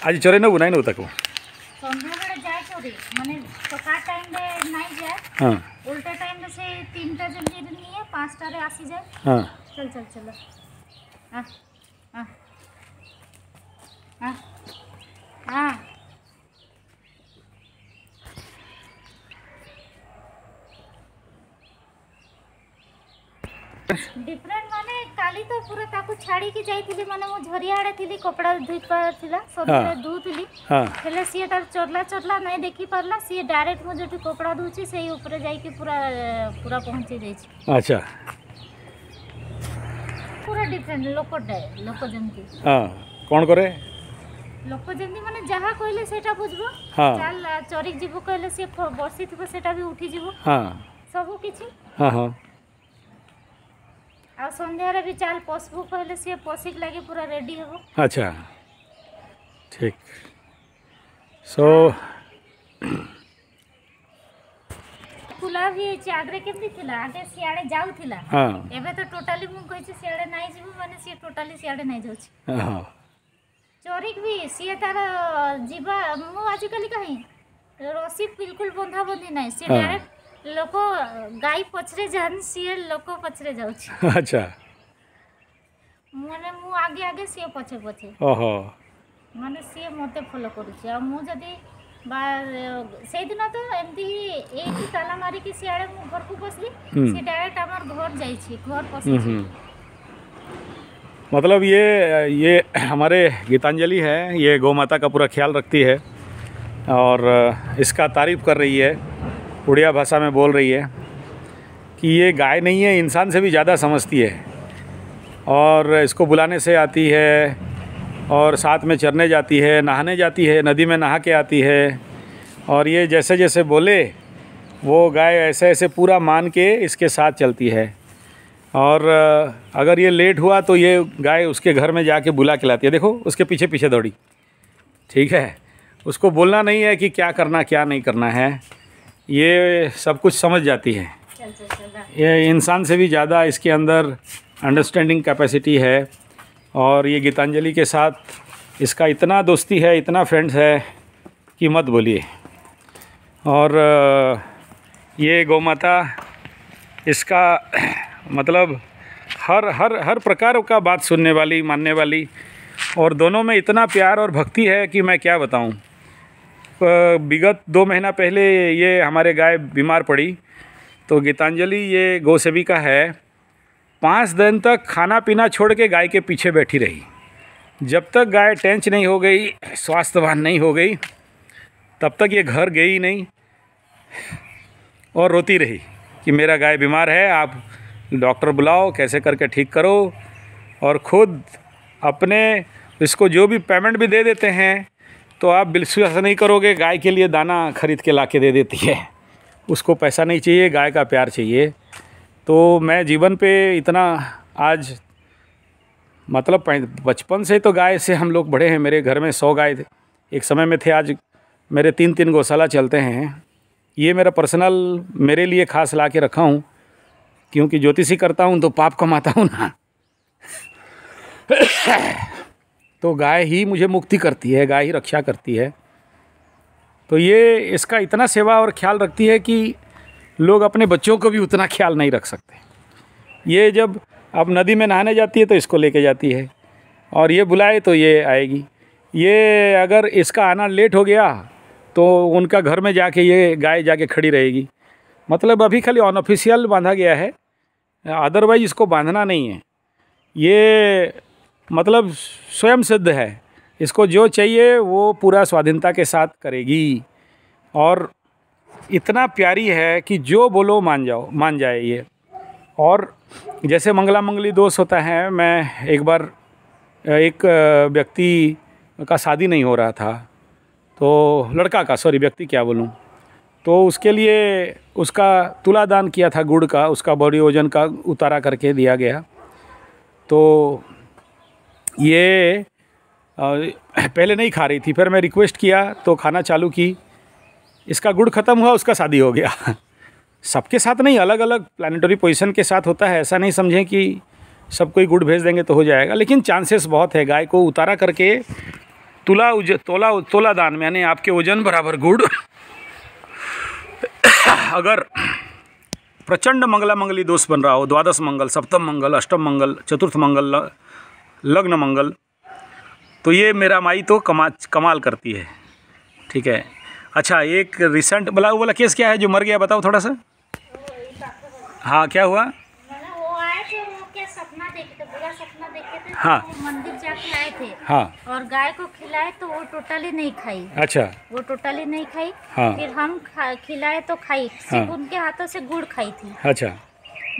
आज चोरे न बुनाई न ताको संध्या बेले जाए चोरी माने सका टाइम रे नहीं जाए। हां उल्टा टाइम रे से 3टा जल्दी नहीं 5टा रे आसी जाए। हां चल चल चल हां हां हां हां डिफरेंट माने काली तो पूरा ताको छाड़ी के जाईथिली माने मो झरिया आड़े थिली कपड़ा धुइपा थिला सबरे धुथली हेले सी तार चोरला चोरला नहीं देखि परला सी डायरेक्ट मो जटी कपड़ा धुची सेही ऊपर जाई के पूरा पूरा पहुंची जाई छी। अच्छा पूरा डिफरेंट लोक जंती हां कोन करे लोक जंती माने जहा कहले सेटा बुझबो चल चोरी जीवो कहले से बसी थिबो सेटा भी उठी जीवो हां सब किछि हां हां आ संध्या रे भी चाल पसबू कहले से पसिक लागे पूरा रेडी हेबो। अच्छा ठीक सो खुला भी है आगरे केमती थिला आगे सियाड़े जाउ थिला हां एबे तो टोटली मु कहै छी सियाड़े नाही जीवो माने से टोटली सियाड़े नाही जाउ छी। हां चोरी भी से तार जीवा मु आज कली कहीं रसी बिल्कुल बंधा बंधी नाही से डायरेक्ट लोक गाई पछरे जान सी लोक पछरे जाउ छी। अच्छा माने मु आगे आगे से पछे पछे ओहो माने से मते फॉलो करू छी आ मु जदी बा से दिन तो एमती एक ताला मारी के सियाड़े मु घर को बसली से डायरेक्ट हमर घर जाई छी घर पसी छी। मतलब ये हमारे गीतांजलि है, ये गौ माता का पूरा ख्याल रखती है और इसका तारीफ़ कर रही है, उड़िया भाषा में बोल रही है कि ये गाय नहीं है, इंसान से भी ज़्यादा समझती है और इसको बुलाने से आती है और साथ में चरने जाती है, नहाने जाती है, नदी में नहा के आती है और ये जैसे जैसे बोले वो गाय ऐसे ऐसे पूरा मान के इसके साथ चलती है और अगर ये लेट हुआ तो ये गाय उसके घर में जाके बुला के लाती है। देखो उसके पीछे पीछे दौड़ी, ठीक है, उसको बोलना नहीं है कि क्या करना क्या नहीं करना है, ये सब कुछ समझ जाती है। ये इंसान से भी ज़्यादा इसके अंदर अंडरस्टैंडिंग कैपेसिटी है और ये गीतांजलि के साथ इसका इतना दोस्ती है, इतना फ्रेंड्स है कि मत बोलिए। और ये गौ माता इसका मतलब हर प्रकार का बात सुनने वाली, मानने वाली और दोनों में इतना प्यार और भक्ति है कि मैं क्या बताऊं। विगत 2 महीना पहले ये हमारे गाय बीमार पड़ी तो गीतांजलि ये गौ सेविका है, 5 दिन तक खाना पीना छोड़ के गाय के पीछे बैठी रही। जब तक गाय टेंच नहीं हो गई, स्वास्थ्यवान नहीं हो गई, तब तक ये घर गई नहीं और रोती रही कि मेरा गाय बीमार है, आप डॉक्टर बुलाओ, कैसे करके ठीक करो। और ख़ुद अपने इसको जो भी पेमेंट भी दे देते हैं तो आप विश्वास नहीं करोगे, गाय के लिए दाना खरीद के ला के दे देती है। उसको पैसा नहीं चाहिए, गाय का प्यार चाहिए। तो मैं जीवन पे इतना आज मतलब बचपन से तो गाय से हम लोग बड़े हैं। मेरे घर में 100 गाय थे एक समय में थे, आज मेरे 3-3 गौशाला चलते हैं। ये मेरा पर्सनल मेरे लिए ख़ास ला के रखा हूँ क्योंकि ज्योतिषी करता हूँ तो पाप कमाता हूँ ना। तो गाय ही मुझे मुक्ति करती है, गाय ही रक्षा करती है। तो ये इसका इतना सेवा और ख्याल रखती है कि लोग अपने बच्चों को भी उतना ख्याल नहीं रख सकते। ये जब अब नदी में नहाने जाती है तो इसको लेके जाती है और ये बुलाए तो ये आएगी। ये अगर इसका आना लेट हो गया तो उनका घर में जाके ये गाय जाके खड़ी रहेगी। मतलब अभी खाली अनऑफिशियल बांधा गया है, अदरवाइज इसको बांधना नहीं है। ये मतलब स्वयं सिद्ध है, इसको जो चाहिए वो पूरा स्वाधीनता के साथ करेगी और इतना प्यारी है कि जो बोलो मान जाए ये। और जैसे मंगला मंगली दोष होता है, मैं एक बार एक व्यक्ति का शादी नहीं हो रहा था तो लड़का का, सॉरी व्यक्ति क्या बोलूँ, तो उसके लिए उसका तुला दान किया था गुड़ का, उसका बॉडी वजन का उतारा करके दिया गया। तो ये पहले नहीं खा रही थी, फिर मैं रिक्वेस्ट किया तो खाना चालू की। इसका गुड़ ख़त्म हुआ, उसका शादी हो गया। सबके साथ नहीं, अलग अलग प्लानिटरी पोजीशन के साथ होता है। ऐसा नहीं समझें कि सब कोई गुड़ भेज देंगे तो हो जाएगा, लेकिन चांसेस बहुत है। गाय को उतारा करके तोला दान में, यानी आपके वजन बराबर गुड़ अगर प्रचंड मंगला मंगली दोष बन रहा हो, द्वादश मंगल, सप्तम मंगल, अष्टम मंगल, चतुर्थ मंगल, लग्न मंगल, तो ये मेरा माई तो कमाल करती है। ठीक है। अच्छा, एक रिसेंट वाला केस क्या है जो मर गया, बताओ थोड़ा सा। हाँ, क्या हुआ? वो आए थे, वो क्या सपना देखे थे, बुरा सपना देखे थे। हाँ। तो मंदिर जाके आए थे। हाँ। और गाय को खिलाए तो वो टोटली नहीं खाई। अच्छा। वो टोटली नहीं खाई। हाँ। फिर हम खिलाए तो खाई। सिर्फ उनके हाथों से गुड़ खाई थी। अच्छा,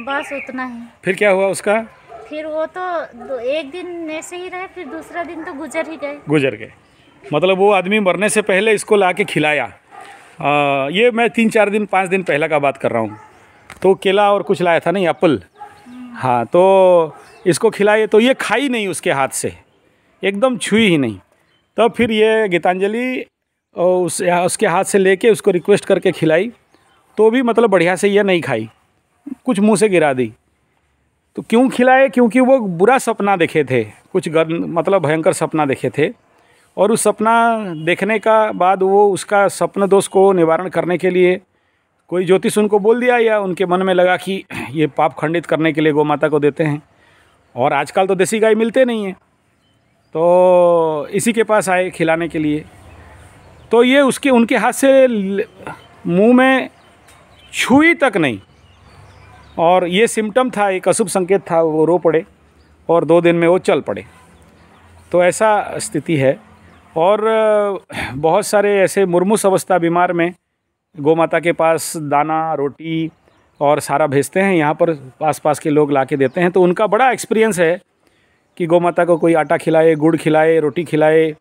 बस उतना ही। फिर क्या हुआ उसका? फिर वो तो एक दिन ऐसे ही रहे, फिर दूसरा दिन तो गुजर गए। मतलब वो आदमी मरने से पहले इसको ला के खिलाया। ये मैं 3-4 दिन 5 दिन पहले का बात कर रहा हूँ। तो केला और कुछ लाया था, नहीं एप्पल। हाँ, तो इसको खिलाए तो ये खाई नहीं उसके हाथ से, एकदम छुई ही नहीं। तब तो फिर ये गीतांजलि उसके हाथ से लेके उसको रिक्वेस्ट करके खिलाई, तो भी मतलब बढ़िया से ये नहीं खाई, कुछ मुंह से गिरा दी। तो क्यों खिलाए? क्योंकि वो बुरा सपना देखे थे, कुछ मतलब भयंकर सपना देखे थे, और उस सपना देखने का बाद वो उसका सपन दोष को निवारण करने के लिए कोई ज्योतिष उनको बोल दिया, या उनके मन में लगा कि ये पाप खंडित करने के लिए गौ माता को देते हैं। और आजकल तो देसी गाय मिलते नहीं हैं, तो इसी के पास आए खिलाने के लिए। तो ये उनके हाथ से मुंह में छुई तक नहीं, और ये सिम्टम था, एक अशुभ संकेत था। वो रो पड़े और 2 दिन में वो चल पड़े। तो ऐसा स्थिति है। और बहुत सारे ऐसे मुर्मूस अवस्था बीमार में गौ माता के पास दाना, रोटी और सारा भेजते हैं। यहाँ पर आस-पास के लोग ला के देते हैं। तो उनका बड़ा एक्सपीरियंस है कि गौ माता को कोई आटा खिलाए, गुड़ खिलाए, रोटी खिलाए,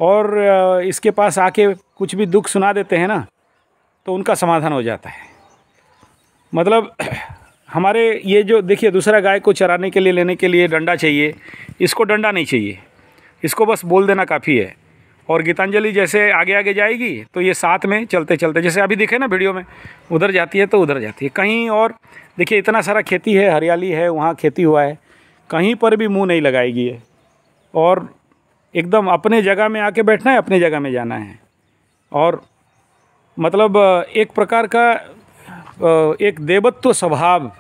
और इसके पास आके कुछ भी दुख सुना देते हैं ना, तो उनका समाधान हो जाता है। मतलब हमारे ये जो देखिए, दूसरा गाय को चराने के लिए लेने के लिए डंडा चाहिए, इसको डंडा नहीं चाहिए, इसको बस बोल देना काफ़ी है। और गीतांजलि जैसे आगे आगे जाएगी तो ये साथ में चलते चलते, जैसे अभी दिखे ना वीडियो में, उधर जाती है तो उधर जाती है। कहीं और देखिए, इतना सारा खेती है, हरियाली है, वहाँ खेती हुआ है, कहीं पर भी मुंह नहीं लगाएगी है, और एकदम अपने जगह में आके बैठना है, अपने जगह में जाना है। और मतलब एक प्रकार का एक देवत्व स्वभाव।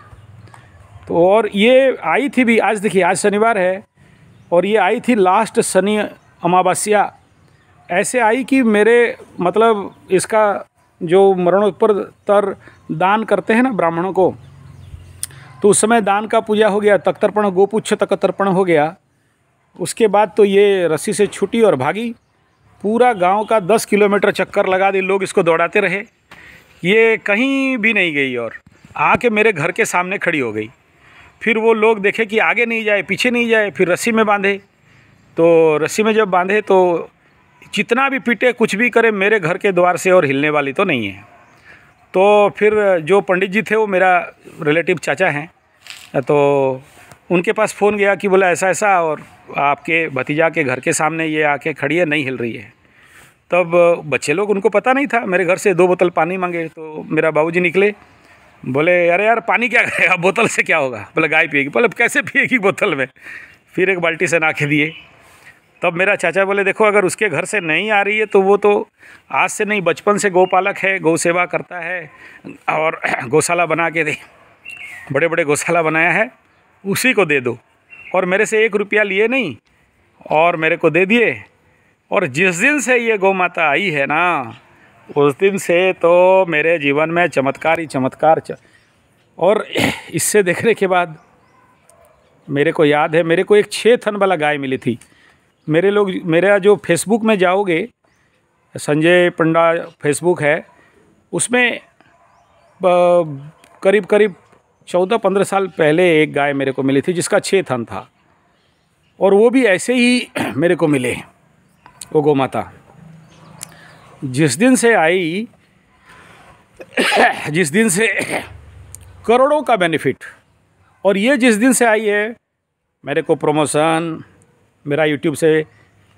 तो और ये आई थी भी, आज देखिए, आज शनिवार है, और ये आई थी लास्ट शनि अमावस्या। ऐसे आई कि मेरे मतलब इसका जो मरणोत्तर दान करते हैं ना ब्राह्मणों को, तो उस समय दान का पूजा हो गया, तक तर्पण, गोपुच्छ तक तर्पण हो गया। उसके बाद तो ये रस्सी से छूटी और भागी। पूरा गांव का 10 किलोमीटर चक्कर लगा दी, लोग इसको दौड़ाते रहे, ये कहीं भी नहीं गई, और आके मेरे घर के सामने खड़ी हो गई। फिर वो लोग देखे कि आगे नहीं जाए, पीछे नहीं जाए, फिर रस्सी में बांधे। तो रस्सी में जब बांधे तो जितना भी पीटे, कुछ भी करे, मेरे घर के द्वार से और हिलने वाली तो नहीं है। तो फिर जो पंडित जी थे, वो मेरा रिलेटिव चाचा हैं, तो उनके पास फ़ोन गया कि बोला ऐसा ऐसा, और आपके भतीजा के घर के सामने ये आके खड़ी है, नहीं हिल रही है। तब बच्चे लोग, उनको पता नहीं था, मेरे घर से 2 बोतल पानी मांगे। तो मेरा बाबूजी निकले, बोले अरे यार पानी क्या करेगा, बोतल से क्या होगा? बोले गाय पिएगी। बोले कैसे पिएगी बोतल में? फिर एक बाल्टी से नहा के दिए। तब मेरा चाचा बोले देखो, अगर उसके घर से नहीं आ रही है तो वो तो आज से नहीं, बचपन से गौपालक है, गौ सेवा करता है, और गौशाला बना के दे, बड़े बड़े गौशाला बनाया है, उसी को दे दो। और मेरे से 1 रुपया लिए नहीं, और मेरे को दे दिए। और जिस दिन से ये गौ माता आई है ना, उस दिन से तो मेरे जीवन में चमत्कार ही चमत्कार। और इससे देखने के बाद मेरे को याद है, मेरे को एक 6 थन वाला गाय मिली थी। मेरा जो फेसबुक में जाओगे, संजय पंडा फेसबुक है, उसमें करीब करीब 14-15 साल पहले एक गाय मेरे को मिली थी जिसका 6 थन था। और वो भी ऐसे ही मेरे को मिले, वो गौ माता। जिस दिन से आई, जिस दिन से करोड़ों का बेनिफिट, और ये जिस दिन से आई है, मेरे को प्रमोशन, मेरा यूट्यूब से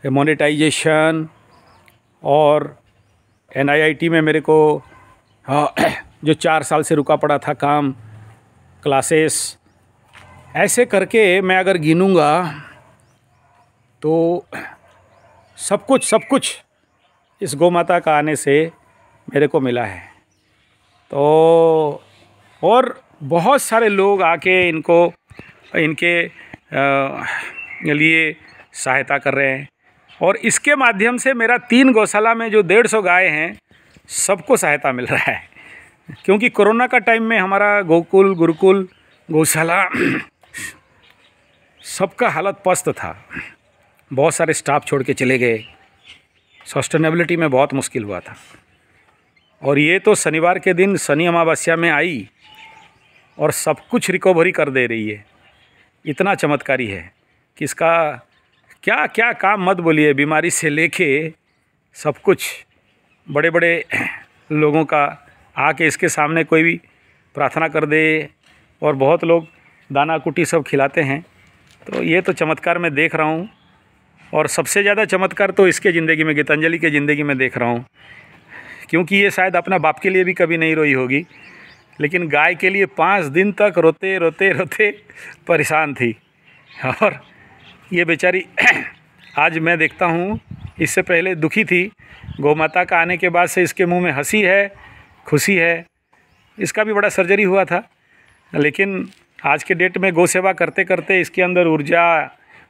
मोनेटाइजेशन, और NIIT में मेरे को जो 4 साल से रुका पड़ा था काम, क्लासेस, ऐसे करके मैं अगर गिनूँगा तो सब कुछ इस गौ माता का आने से मेरे को मिला है। तो और बहुत सारे लोग आके इनके लिए सहायता कर रहे हैं, और इसके माध्यम से मेरा 3 गौशाला में जो 150 गाय हैं सबको सहायता मिल रहा है। क्योंकि कोरोना का टाइम में हमारा गोकुल, गुरुकुल, गौशाला सबका हालत पस्त था। बहुत सारे स्टाफ छोड़ के चले गए, सस्टेनेबिलिटी में बहुत मुश्किल हुआ था। और ये तो शनिवार के दिन शनि अमावस्या में आई और सब कुछ रिकवरी कर दे रही है। इतना चमत्कारी है कि इसका क्या क्या काम मत बोलिए, बीमारी से लेके सब कुछ। बड़े बड़े लोगों का आके इसके सामने कोई भी प्रार्थना कर दे, और बहुत लोग दाना कुटी सब खिलाते हैं। तो ये तो चमत्कार मैं देख रहा हूँ, और सबसे ज़्यादा चमत्कार तो इसके ज़िंदगी में, गीतांजलि के ज़िंदगी में देख रहा हूँ। क्योंकि ये शायद अपना बाप के लिए भी कभी नहीं रोई होगी, लेकिन गाय के लिए 5 दिन तक रोते रोते रोते परेशान थी। और ये बेचारी आज मैं देखता हूँ, इससे पहले दुखी थी। गौ माता का आने के बाद से इसके मुंह में हंसी है, खुशी है। इसका भी बड़ा सर्जरी हुआ था, लेकिन आज के डेट में गौ सेवा करते करते इसके अंदर ऊर्जा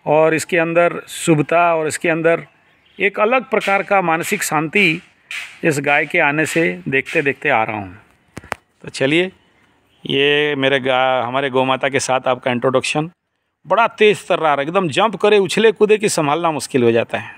और इसके अंदर शुभता और इसके अंदर एक अलग प्रकार का मानसिक शांति इस गाय के आने से देखते देखते आ रहा हूँ। तो चलिए, ये हमारे गौ माता के साथ आपका इंट्रोडक्शन। बड़ा तेज़ तर्रार, एकदम जंप करे, उछले कूदे कि संभालना मुश्किल हो जाता है।